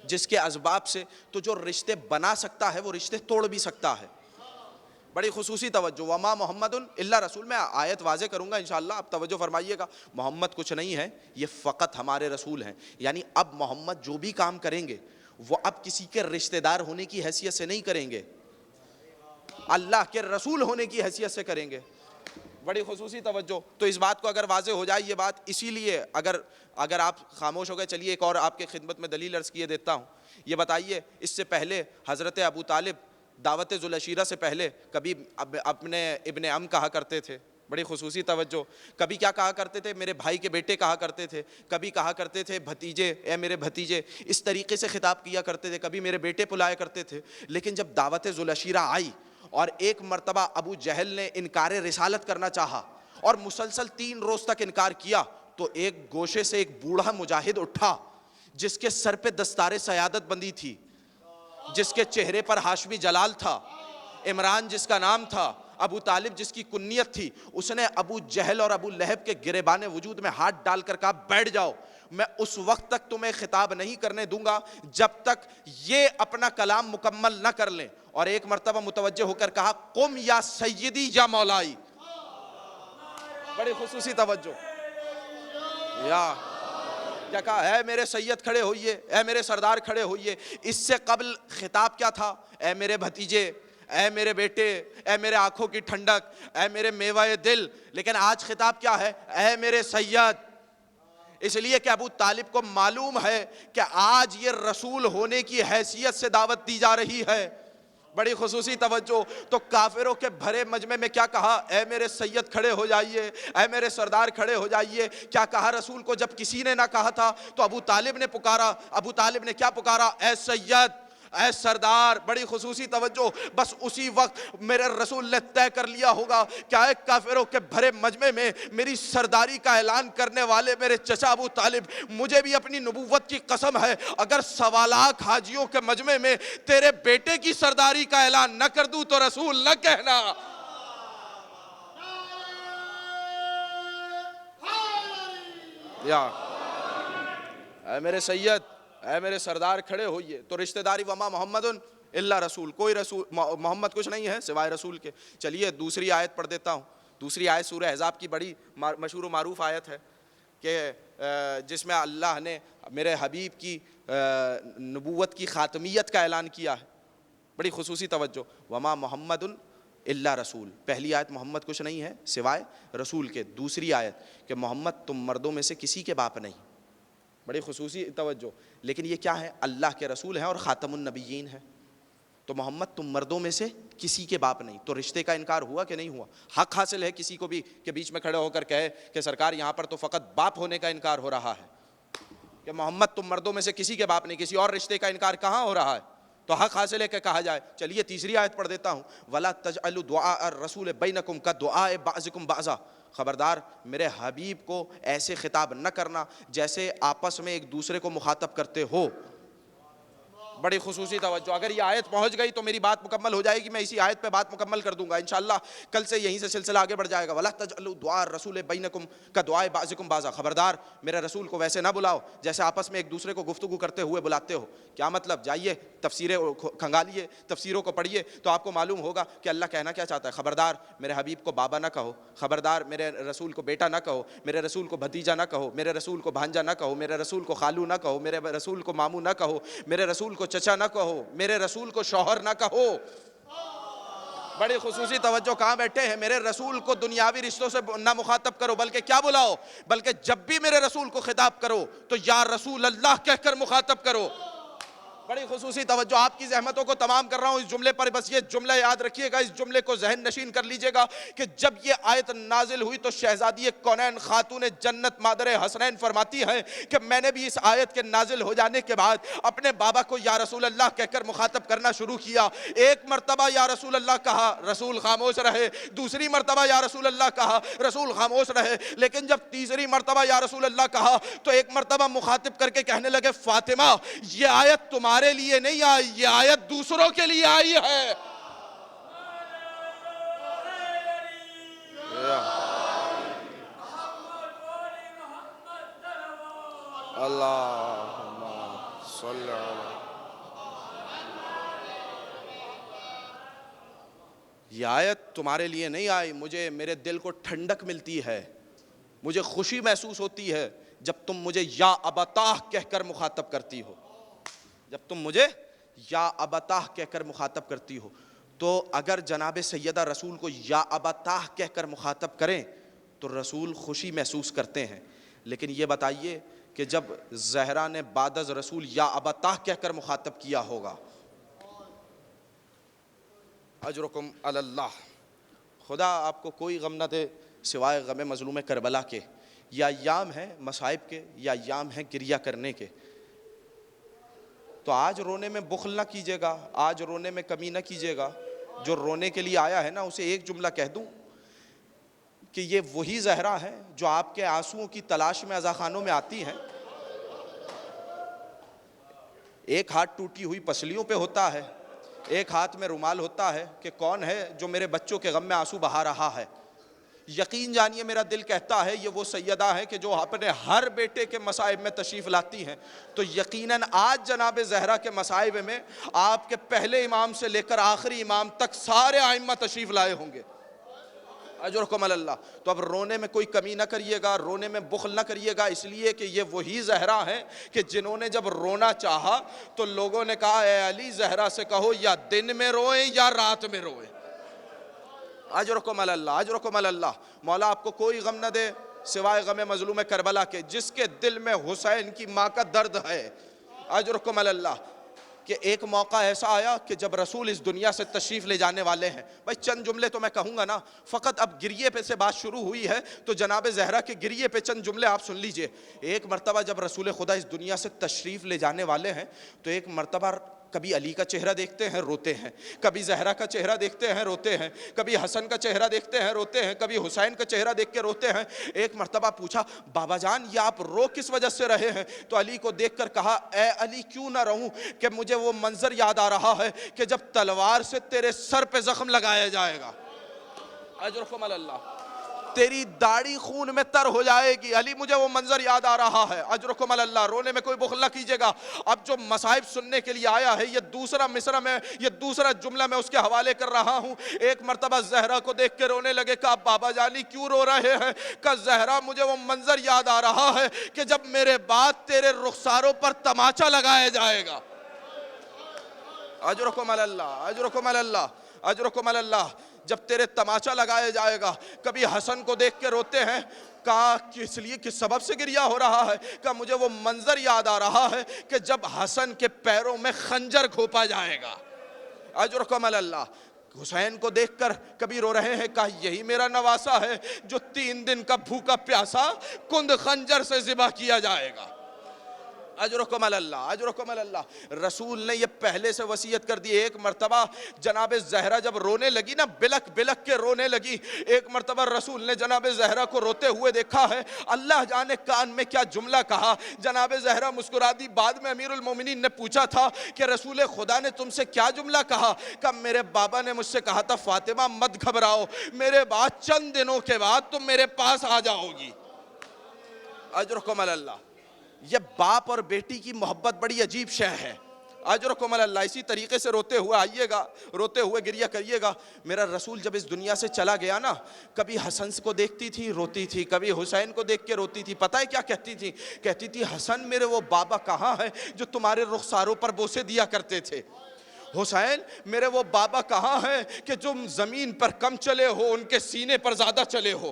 جس کے اسباب سے تو جو رشتے بنا سکتا ہے وہ رشتے توڑ بھی سکتا ہے. بڑی خصوصی توجہ, وما محمد الا رسول. میں آیت واضح کروں گا انشاءاللہ, آپ توجہ فرمائیے گا. محمد کچھ نہیں ہے, یہ فقط ہمارے رسول ہیں. یعنی اب محمد جو بھی کام کریں گے وہ اب کسی کے رشتہ دار ہونے کی حیثیت سے نہیں کریں گے, اللہ کے رسول ہونے کی حیثیت سے کریں گے. بڑی خصوصی توجہ. تو اس بات کو اگر واضح ہو جائے یہ بات, اسی لیے اگر آپ خاموش ہو گئے, چلیے ایک اور آپ کے خدمت میں دلیل عرض کیے دیتا ہوں. یہ بتائیے, اس سے پہلے حضرت ابو طالب دعوت ذوالعشیرہ سے پہلے کبھی اپنے ابن عم کہا کرتے تھے. بڑی خصوصی توجہ. کبھی کیا کہا کرتے تھے؟ میرے بھائی کے بیٹے کہا کرتے تھے. کبھی کہا کرتے تھے بھتیجے, اے میرے بھتیجے. اس طریقے سے خطاب کیا کرتے تھے. کبھی میرے بیٹے بلایا کرتے تھے. لیکن جب دعوت ذوالعشیرہ آئی اور ایک مرتبہ ابو جہل نے انکار رسالت کرنا چاہا اور مسلسل 3 روز تک انکار کیا, تو ایک گوشے سے ایک بوڑھا مجاہد اٹھا جس کے سر پہ دستار سیادت بندی تھی, جس کے چہرے پر ہاشمی جلال تھا, عمران جس کا نام تھا, ابو طالب جس کی کنیت تھی، اس نے ابو جہل اور ابو لہب کے گریبان وجود میں ہاتھ ڈال کر کہا بیٹھ جاؤ، میں اس وقت تک تمہیں خطاب نہیں کرنے دوں گا جب تک یہ اپنا کلام مکمل نہ کر لیں. اور ایک مرتبہ متوجہ ہو کر کہا قم یا سیدی یا مولائی. بڑی خصوصی توجہ. یا کیا کہا؟ اے میرے سید کھڑے ہوئیے، اے میرے سردار کھڑے ہوئیے. اس سے قبل خطاب کیا تھا؟ اے میرے بھتیجے، اے میرے بیٹے، اے میرے آنکھوں کی ٹھنڈک، اے میرے میوہ دل. لیکن آج خطاب کیا ہے؟ اے میرے سید. اس لیے کہ ابو طالب کو معلوم ہے کہ آج یہ رسول ہونے کی حیثیت سے دعوت دی جا رہی ہے. بڑی خصوصی توجہ. تو کافروں کے بھرے مجمع میں کیا کہا؟ اے میرے سید کھڑے ہو جائیے، اے میرے سردار کھڑے ہو جائیے. کیا کہا رسول کو جب کسی نے نہ کہا تھا تو ابو طالب نے پکارا. ابو طالب نے کیا پکارا؟ اے سید، اے سردار. بڑی خصوصی توجہ. بس اسی وقت میرے رسول نے طے کر لیا ہوگا کہ اے کافروں کے بھرے مجمع میں میری سرداری کا اعلان کرنے والے میرے چچا ابو طالب، مجھے بھی اپنی نبوت کی قسم ہے اگر 1.25 لاکھ حاجیوں کے مجمع میں تیرے بیٹے کی سرداری کا اعلان نہ کر دوں تو رسول نہ کہنا. یا اے میرے سید، اے میرے سردار کھڑے ہوئیے. تو رشتہ داری وما محمد الا رسول، کوئی رسول محمد کچھ نہیں ہے سوائے رسول کے. چلیے دوسری آیت پڑھ دیتا ہوں. دوسری آیت سورہ احزاب کی بڑی مشہور و معروف آیت ہے کہ جس میں اللہ نے میرے حبیب کی نبوت کی خاتمیت کا اعلان کیا ہے. بڑی خصوصی توجہ. وما محمد الا رسول. پہلی آیت محمد کچھ نہیں ہے سوائے رسول کے. دوسری آیت کہ محمد تم مردوں میں سے کسی کے باپ نہیں. بڑی خصوصی توجہ. لیکن یہ کیا ہے؟ اللہ کے رسول ہیں اور خاتم النبیین ہیں. تو محمد تم مردوں میں سے کسی کے باپ نہیں. تو رشتے کا انکار ہوا کہ نہیں ہوا؟ حق حاصل ہے کسی کو بھی کہ بیچ میں کھڑے ہو کر کہے کہ سرکار یہاں پر تو فقط باپ ہونے کا انکار ہو رہا ہے، کہ محمد تم مردوں میں سے کسی کے باپ نہیں. کسی اور رشتے کا انکار کہاں ہو رہا ہے؟ تو حق حاصل ہے کہ کہا جائے. چلیے تیسری آیت پڑھ دیتا ہوں. وَلَا تَجْعَلُوا دُعَاءَ الرَّسُولِ بَيْنَكُمْ كَدُعَاءِ بَعْضِكُمْ بَعْضًا. خبردار میرے حبیب کو ایسے خطاب نہ کرنا جیسے آپس میں ایک دوسرے کو مخاطب کرتے ہو. بڑی خصوصی توجہ. اگر یہ آیت پہنچ گئی تو میری بات مکمل ہو جائے گی. میں اسی آیت پہ بات مکمل کر دوں گا انشاءاللہ. کل سے یہیں سے سلسلہ آگے بڑھ جائے گا. وَلَا تَجْعَلُوا دُعَاءَ الرَّسُولِ بَيْنَكُمْ كَدُعَاءِ بَعْضِكُمْ بَعْضًا. خبردار میرے رسول کو ویسے نہ بلاؤ جیسے آپس میں ایک دوسرے کو گفتگو کرتے ہوئے بلاتے ہو. کیا مطلب؟ جائیے تفسیریں کھنگالیے، تفسیروں کو پڑھیے تو آپ کو معلوم ہوگا کہ اللہ کہنا کیا چاہتا ہے. خبردار میرے حبیب کو بابا نہ کہو، خبردار میرے رسول کو بیٹا نہ کہو، میرے رسول کو بھتیجا نہ کہو، میرے رسول کو بھانجا نہ کہو، میرے رسول کو خالو نہ کہو، میرے رسول کو ماموں نہ کہو، میرے رسول کو چچا نہ کہو، میرے رسول کو شوہر نہ کہو. بڑی خصوصی توجہ. کہاں بیٹھے ہیں؟ میرے رسول کو دنیاوی رشتوں سے نہ مخاطب کرو بلکہ کیا بلاؤ؟ بلکہ جب بھی میرے رسول کو خطاب کرو تو یا رسول اللہ کہہ کر مخاطب کرو. بڑی خصوصی توجہ. آپ کی زحمتوں کو تمام کر رہا ہوں اس جملے پر. بس یہ جملہ یاد رکھیے گا، اس جملے کو ذہن نشین کر لیجئے گا کہ جب یہ آیت نازل ہوئی تو شہزادی کونین خاتون جنت مادر حسنین فرماتی ہیں کہ میں نے بھی اس آیت کے نازل ہو جانے کے بعد اپنے بابا کو یا رسول اللہ کہہ کر مخاطب کرنا شروع کیا. ایک مرتبہ یا رسول اللہ کہا، رسول خاموش رہے. دوسری مرتبہ یا رسول اللہ کہا، رسول خاموش رہے. لیکن جب تیسری مرتبہ یا رسول اللہ کہا تو ایک مرتبہ مخاطب کر کے کہنے لگے فاطمہ یہ آیت تمہارے لیے نہیں آئی، یہ آیت دوسروں کے لیے آئی ہے. اللہم صلی علی. یہ آیت تمہارے لیے نہیں آئی، مجھے میرے دل کو ٹھنڈک ملتی ہے، مجھے خوشی محسوس ہوتی ہے جب تم مجھے یا ابتاہ کہہ کر مخاطب کرتی ہو، جب تم مجھے یا ابتاہ کہہ کر مخاطب کرتی ہو. تو اگر جناب سیدہ رسول کو یا ابتاہ کہہ کر مخاطب کریں تو رسول خوشی محسوس کرتے ہیں. لیکن یہ بتائیے کہ جب زہرا نے بعد از رسول یا ابتاہ کہہ کر مخاطب کیا ہوگا. اجرکم علی اللہ. خدا آپ کو کوئی غم نہ دے سوائے غم مظلوم کربلا کے. یا ایام ہیں مصائب کے، یا ایام ہیں گریہ کرنے کے. تو آج رونے میں بخل نہ کیجیے گا، آج رونے میں کمی نہ کیجیے گا. جو رونے کے لیے آیا ہے نا اسے ایک جملہ کہہ دوں کہ یہ وہی زہرا ہے جو آپ کے آنسوؤں کی تلاش میں عزاخانوں میں آتی ہیں. ایک ہاتھ ٹوٹی ہوئی پسلیوں پہ ہوتا ہے، ایک ہاتھ میں رومال ہوتا ہے کہ کون ہے جو میرے بچوں کے غم میں آنسو بہا رہا ہے. یقین جانیے میرا دل کہتا ہے یہ وہ سیدہ ہے کہ جو اپنے ہر بیٹے کے مصائب میں تشریف لاتی ہیں. تو یقیناً آج جناب زہرا کے مصائب میں آپ کے پہلے امام سے لے کر آخری امام تک سارے ائمہ تشریف لائے ہوں گے. اجرکم اللہ. تو اب رونے میں کوئی کمی نہ کریے گا, رونے میں بخل نہ کریے گا, اس لیے کہ یہ وہی زہرا ہیں کہ جنہوں نے جب رونا چاہا تو لوگوں نے کہا اے علی زہرا سے کہو یا دن میں روئیں یا رات میں روئیں. اجرکم اللہ, اجرکم اللہ. مولا آپ کو کوئی غم نہ دے سوائے غم مظلوم کربلا کے, جس کے دل میں حسین کی ماں کا درد ہے. اجرکم اللہ. کہ ایک موقع ایسا آیا کہ جب رسول اس دنیا سے تشریف لے جانے والے ہیں, بھائی چند جملے تو میں کہوں گا نا, فقط اب گریے پہ سے بات شروع ہوئی ہے تو جناب زہرا کے گریے پہ چند جملے آپ سن لیجئے. ایک مرتبہ جب رسول خدا اس دنیا سے تشریف لے جانے والے ہیں تو ایک مرتبہ کبھی علی کا چہرہ دیکھتے ہیں روتے ہیں, کبھی زہرا کا چہرہ دیکھتے ہیں روتے ہیں, کبھی حسن کا چہرہ دیکھتے ہیں روتے ہیں, کبھی حسین کا چہرہ دیکھ کے روتے ہیں. ایک مرتبہ پوچھا بابا جان یہ آپ رو کس وجہ سے رہے ہیں؟ تو علی کو دیکھ کر کہا اے علی کیوں نہ رہوں کہ مجھے وہ منظر یاد آ رہا ہے کہ جب تلوار سے تیرے سر پہ زخم لگایا جائے گا, اجرکم اللہ, تیری داڑھی خون میں تر ہو جائے گی. علی مجھے وہ منظر یاد آ رہا ہے. اجرکم اللہ. رونے میں کوئی بخل نہ کیجیے گا. اب جو مصائب سننے کے لیے آیا ہے یہ دوسرا مصرع میں, یہ دوسرا جملہ میں اس کے حوالے کر رہا ہوں. ایک مرتبہ زہرا کو دیکھ کے رونے لگے. کہا بابا جانی کیوں رو رہے ہیں؟ کہا زہرا مجھے وہ منظر یاد آ رہا ہے کہ جب میرے بعد تیرے رخساروں پر تماچا لگایا جائے گا. اجرکم اللہ, اجرکم اللہ, اجرکم اللہ. جب تیرے تماچا لگایا جائے گا. کبھی حسن کو دیکھ کے روتے ہیں. کہا اس لیے کس سبب سے گریہ ہو رہا ہے؟ کہا مجھے وہ منظر یاد آ رہا ہے کہ جب حسن کے پیروں میں خنجر گھونپا جائے گا. اجرکم اللہ. حسین کو دیکھ کر کبھی رو رہے ہیں. کہا یہی میرا نواسا ہے جو 3 دن کا بھوکا پیاسا کند خنجر سے ذبح کیا جائے گا. اجرکم اللہ, اجرکم اللہ. رسول نے یہ پہلے سے وصیت کر دی. ایک مرتبہ جناب زہرا جب رونے لگی نا, بلک بلک کے رونے لگی, ایک مرتبہ رسول نے جناب زہرا کو روتے ہوئے دیکھا ہے. اللہ جانے کان میں کیا جملہ کہا. جناب زہرا مسکرا دی. بعد میں امیر المومنین نے پوچھا تھا کہ رسول خدا نے تم سے کیا جملہ کہا؟ کہ میرے بابا نے مجھ سے کہا تھا فاطمہ مت گھبراؤ, میرے بعد چند دنوں کے بعد تم میرے پاس آ جاؤ گی. اجرکم اللہ. یہ باپ اور بیٹی کی محبت بڑی عجیب شے ہے. اجرکم اللہ. اسی طریقے سے روتے ہوئے آئیے گا, روتے ہوئے گریہ کریے گا. میرا رسول جب اس دنیا سے چلا گیا نا, کبھی حسن کو دیکھتی تھی روتی تھی, کبھی حسین کو دیکھ کے روتی تھی. پتہ ہے کیا کہتی تھی؟ کہتی تھی حسن میرے وہ بابا کہاں ہے جو تمہارے رخساروں پر بوسے دیا کرتے تھے؟ حسین میرے وہ بابا کہاں ہیں کہ تم زمین پر کم چلے ہو ان کے سینے پر زیادہ چلے ہو؟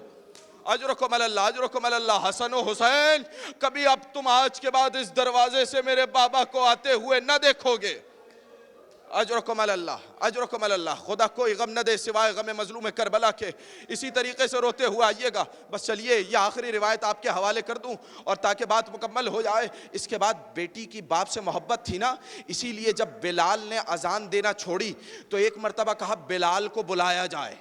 اجرکم اللہ, اجرکم اللہ. حسن و حسین کبھی اب تم آج کے بعد اس دروازے سے میرے بابا کو آتے ہوئے نہ دیکھو گے. اجرکم اللہ, اجرکم اللہ. خدا کوئی غم نہ دے سوائے غم مظلوم کربلا کے. اسی طریقے سے روتے ہوئے آئیے گا. بس چلیے یہ آخری روایت آپ کے حوالے کر دوں اور تاکہ بات مکمل ہو جائے. اس کے بعد بیٹی کی باپ سے محبت تھی نا, اسی لیے جب بلال نے اذان دینا چھوڑی تو ایک مرتبہ کہا بلال کو بلایا جائے.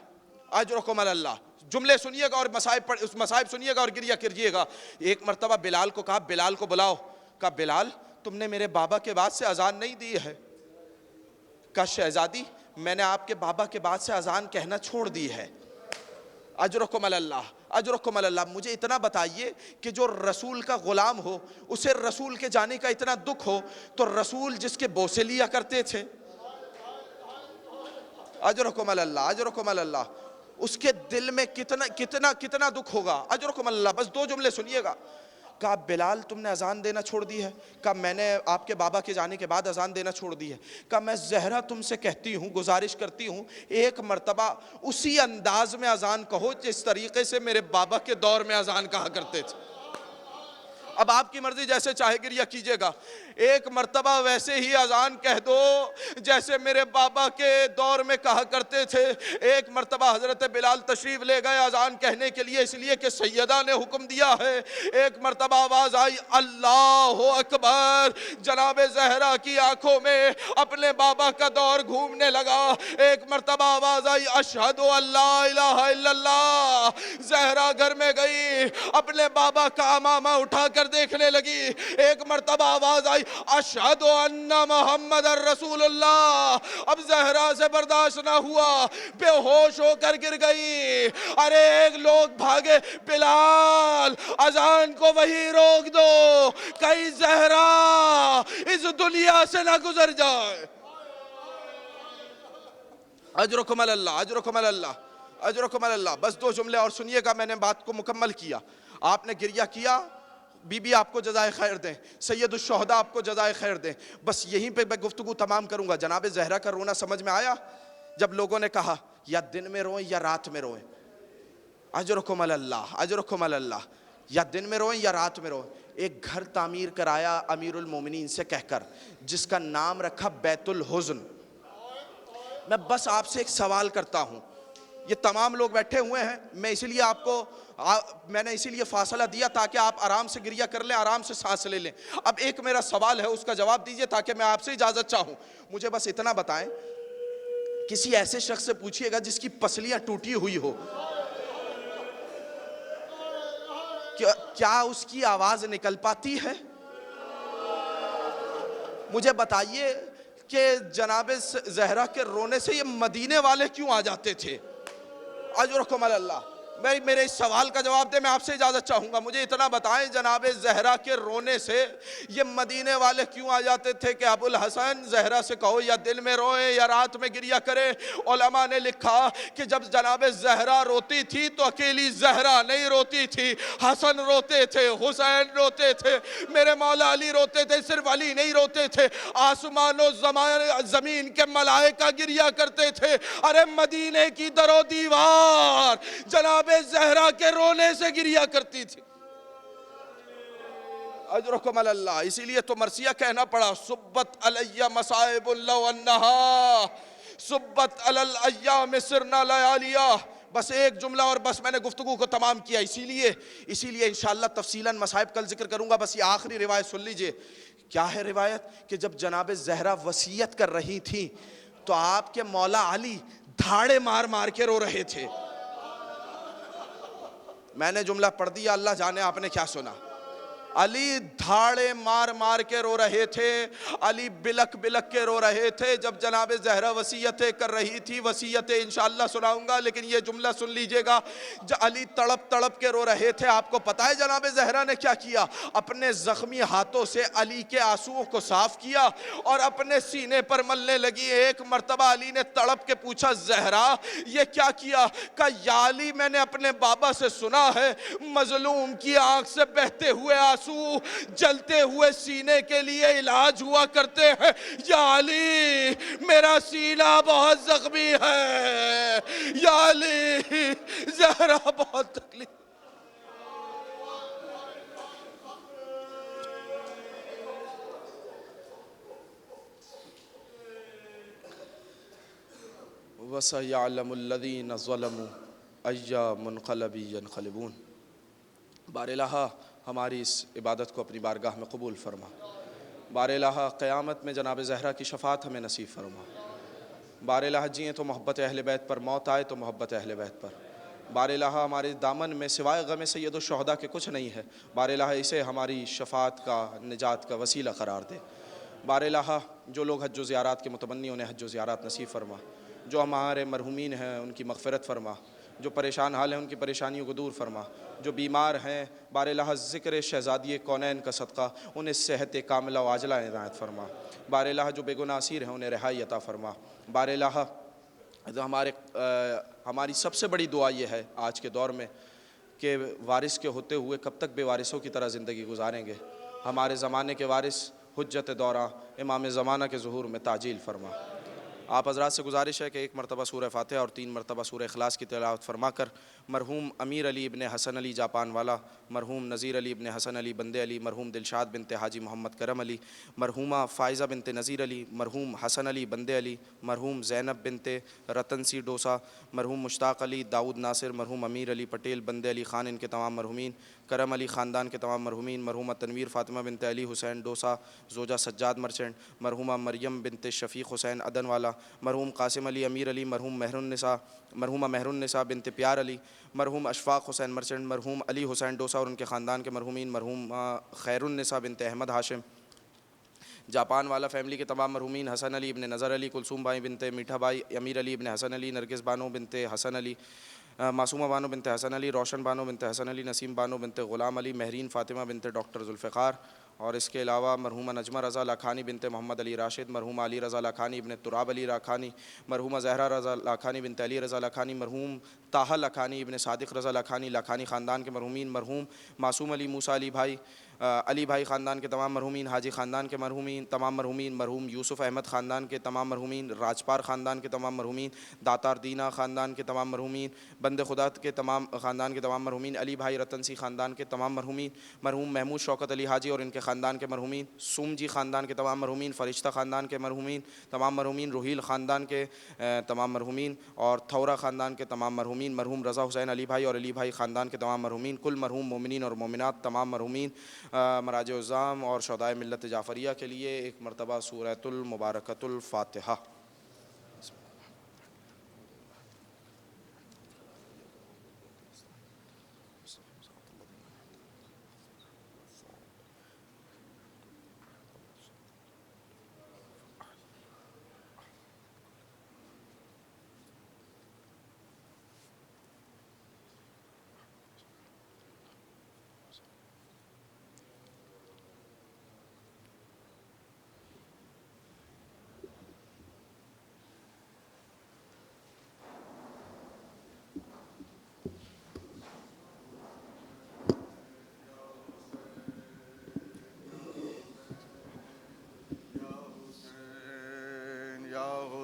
اجرکم اللہ. جملے سنیے گا اور مصائب سنیے گا اور گریہ کریے گا. ایک مرتبہ بلال کو کہا بلال کو بلاؤ. کہا بلال تم نے میرے بابا کے بعد سے اذان نہیں دی ہے. کہا شہزادی میں نے آپ کے بابا کے بعد سے اذان کہنا چھوڑ دی ہے. اجرکم اللہ, اجرکم اللہ. مجھے اتنا بتائیے کہ جو رسول کا غلام ہو اسے رسول کے جانے کا اتنا دکھ ہو تو رسول جس کے بوسے لیا کرتے تھے, اجرکم اللہ, اجرکم اللہ, اس کے دل میں کتنا دکھ ہوگا. اجرکم اللہ. بس 2 جملے سنیے گا. کہا بلال تم نے اذان دینا چھوڑ دی ہے؟ کہا میں نے آپ کے بابا کے جانے کے بعد اذان دینا چھوڑ دی ہے. کہا میں زہرا تم سے کہتی ہوں, گزارش کرتی ہوں ایک مرتبہ اسی انداز میں اذان کہو جس طریقے سے میرے بابا کے دور میں اذان کہا کرتے تھے. اب آپ کی مرضی جیسے چاہے گریہ کیجئے گا. ایک مرتبہ ویسے ہی اذان کہہ دو جیسے میرے بابا کے دور میں کہا کرتے تھے. ایک مرتبہ حضرت بلال تشریف لے گئے اذان کہنے کے لیے, اس لیے کہ سیدہ نے حکم دیا ہے. ایک مرتبہ آواز آئی اللہ اکبر. جناب زہرا کی آنکھوں میں اپنے بابا کا دور گھومنے لگا. ایک مرتبہ آواز آئی اشہد ان لا الہ الا اللہ. زہرا گھر میں گئی, اپنے بابا کا امامہ اٹھا کر منظر دیکھنے لگی، ایک مرتبہ آواز آئی اشہد ان محمد رسول اللہ. اب زہرا سے برداشت نہ ہوا، بے ہوش ہو کر گر گئی. ارے ایک لوگ بھاگے، بلال اذان کو وہی روک دو، کہیں زہرا اس دنیا سے نہ گزر جائے. اجرکم اللہ، اجرکم اللہ، اجرکم اللہ. بس 2 جملے اور سنیے گا، میں نے بات کو مکمل کیا. آپ نے گریہ کیا، بی بی آپ کو جزائے خیر دیں، سید الشہداء آپ کو جزائے خیر دیں. بس یہیں پہ میں گفتگو تمام کروں گا. جناب زہرا کا رونا سمجھ میں آیا؟ جب لوگوں نے کہا یا دن میں روئیں یا رات میں روئیں، اجرکم اللہ، اجرکم اللہ، یا دن میں روئیں یا رات میں روئیں. ایک گھر تعمیر کرایا امیر المومنین سے کہہ کر، جس کا نام رکھا بیت الحزن. میں بس آپ سے ایک سوال کرتا ہوں، یہ تمام لوگ بیٹھے ہوئے ہیں، میں اسی لیے آپ کو میں نے اسی لیے فاصلہ دیا تاکہ آپ آرام سے گریہ کر لیں، آرام سے سانس لے لیں. اب ایک میرا سوال ہے، اس کا جواب دیجئے تاکہ میں آپ سے اجازت چاہوں. مجھے بس اتنا بتائیں، کسی ایسے شخص سے پوچھئے گا جس کی پسلیاں ٹوٹی ہوئی ہو، کیا اس کی آواز نکل پاتی ہے؟ مجھے بتائیے کہ جناب زہرا کے رونے سے یہ مدینے والے کیوں آ جاتے تھے؟ اجرکم اللہ. میرے اس سوال کا جواب دے، میں آپ سے اجازت چاہوں گا. مجھے اتنا بتائیں، جناب زہرا کے رونے سے یہ مدینے والے کیوں آ جاتے تھے کہ ابو الحسن زہرا سے کہو یا دن میں روئیں یا رات میں گریہ کریں. علماء نے لکھا کہ جب جناب زہرا روتی تھی تو اکیلی زہرا نہیں روتی تھی، حسن روتے تھے، حسین روتے تھے، میرے مولا علی روتے تھے. صرف علی نہیں روتے تھے، آسمان و زمین کے ملائکہ گریہ کرتے تھے. ارے مدینے کی در و دیوار جناب زہرا کے رونے سے گریہ کرتی تھی. اجرکم اللہ. اسی لیے تو مرثیہ کہنا پڑا، صبت علی مصائب لو انہا صبت علی الایام سرنا لیالیا. بس ایک جملہ اور بس میں نے گفتگو کو تمام کیا. اسی لیے انشاءاللہ تفصیلاً مصائب کل ذکر کروں گا. بس یہ آخری روایت سن لیجئے. کیا ہے روایت؟ کہ جب جناب زہرا وصیت کر رہی تھی تو آپ کے مولا علی دھاڑے مار مار کے رو رہے تھے. میں نے جملہ پڑھ دیا، اللہ جانے آپ نے کیا سنا. علی دھاڑے مار مار کے رو رہے تھے، علی بلک بلک کے رو رہے تھے جب جناب زہرا وصیتیں کر رہی تھی. وصیتیں انشاءاللہ سناؤں گا، لیکن یہ جملہ سن لیجئے گا. علی تڑپ تڑپ کے رو رہے تھے. آپ کو پتا ہے جناب زہرا نے کیا کیا؟ اپنے زخمی ہاتھوں سے علی کے آنسوؤں کو صاف کیا اور اپنے سینے پر ملنے لگی. ایک مرتبہ علی نے تڑپ کے پوچھا، زہرا یہ کیا کیا؟ کہا یا علی میں نے اپنے بابا سے سنا ہے مظلوم کی آنکھ سے بہتے ہوئے آنسو جلتے ہوئے سینے کے لیے علاج ہوا کرتے ہیں. یا علی میرا سینہ بہت زخمی ہے، یا علی زہرا بہت تکلیف. وَسَيَعْلَمُ الَّذِينَ ظَلَمُوا أَيَّ مُنْقَلَبٍ يَنْقَلِبُونَ. بار الہٰ ہماری اس عبادت کو اپنی بارگاہ میں قبول فرما. بار الہٰ قیامت میں جناب زہرا کی شفاعت ہمیں نصیب فرما. بار الہٰ جئیں تو محبت اہل بیت پر، موت آئے تو محبت اہل بیت پر. بار الہٰ ہمارے دامن میں سوائے غم سید الشہداء کے کچھ نہیں ہے. بار الہٰ اسے ہماری شفاعت کا، نجات کا وسیلہ قرار دے. بار الہٰ جو لوگ حج و زیارات کے متمنی انہیں حج و زیارات نصیب فرما. جو ہمارے مرحومین ہیں ان کی مغفرت فرما. جو پریشان حال ہیں ان کی پریشانیوں کو دور فرما. جو بیمار ہیں بار الہٰ ذکر شہزادی کونین کا صدقہ انہیں صحت کاملہ و عاجلہ عنایت فرما. بار الہٰ جو بے گناہ اسیر ہیں انہیں رہائی عطا فرما. بار الہٰ ہماری سب سے بڑی دعا یہ ہے آج کے دور میں کہ وارث کے ہوتے ہوئے کب تک بے وارثوں کی طرح زندگی گزاریں گے. ہمارے زمانے کے وارث حجت دورہ امام زمانہ کے ظہور میں تعجیل فرما. آپ حضرات سے گزارش ہے کہ 1 مرتبہ سورہ فاتحہ اور 3 مرتبہ سورہ اخلاص کی تلاوت فرما کر مرحوم امیر علی ابن حسن علی جاپان والا، مرحوم نذیر علی ابن حسن علی بندے علی، مرحوم دلشاد بنت حاجی محمد کرم علی، مرحومہ فائزہ بنت نذیر علی، مرحوم حسن علی بندے علی، مرحوم زینب بنت رتن سی ڈوسا، مرحوم مشتاق علی داؤد ناصر، مرحوم امیر علی پٹیل بندے علی خان ان کے تمام مرحومین، کرم علی خاندان کے تمام مرحومین، مرحومہ تنویر فاطمہ بنت علی حسین ڈوسا زوجہ سجاد مرچنٹ، مرحومہ مریم بنت شفیق حسین عدن والا، مرحوم قاسم علی امیر علی، مرحومہ مہر النساء بنت پیار علی، مرحوم اشفاق حسین مرچنٹ، مرحوم علی حسین ڈوسا اور ان کے خاندان کے مرحومین، مرحوم خیر النساء بنت احمد ہاشم، جاپان والا فیملی کے تمام مرحومین، حسن علی ابن نظر علی، کلثوم بھائی بنت میٹھا بھائی، امیر علی ابن حسن علی، نرگس بانو بنت حسن علی، معصومہ بانو بنت حسن علی، روشن بانو بنت حسن علی، نسیم بانو بنت غلام علی، مہرین فاطمہ بنت ڈاکٹر ذوالفقار، اور اس کے علاوہ مرحومہ نجمہ رضا لاکھانی بنت محمد علی راشد، مرحوم علی رضا لاکھانی ابن تراب علی لاکھانی، مرحومہ زہرا رضا لاکھانی بنت علی رضا لاکھانی، مرحوم طاہا لاکھانی ابن صادق رضا لاکھانی، لاکھانی خاندان کے مرحومین، مرحوم معصوم علی موسیٰ علی بھائی خاندان کے تمام مرحومین، حاجی خاندان کے مرحومین تمام مرحومین، مرحوم یوسف احمد خاندان کے تمام مرحومین، راجپار خاندان کے تمام مرحومین، داتار دینا خاندان کے تمام مرحومین، بند خدا کے تمام خاندان کے تمام مرحومین، علی بھائی رتن سی خاندان کے تمام مرحومین، مرحوم محمود شوکت علی حاجی اور ان کے خاندان کے مرحومین، سوم جی خاندان کے تمام مرحومین، فرشتہ خاندان کے مرحومین تمام مرحومین، روہیل خاندان کے تمام مرحومین اور تھورا خاندان کے تمام مرحومین، مرحوم رضا حسین علی بھائی اور علی بھائی خاندان کے تمام مرحومین، کل مرحوم مومنین اور مومنات تمام مرحومین، مراجع الزام اور شہدائے ملت جعفریہ کے لیے ایک مرتبہ سورۃ المبارکۃ الفاتحہ۔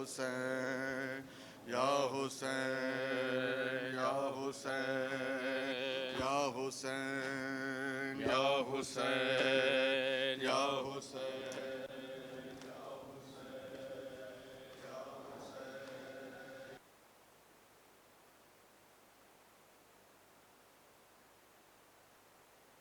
حسین یا حسین یا حسین یا حسین یا حسین یا حسین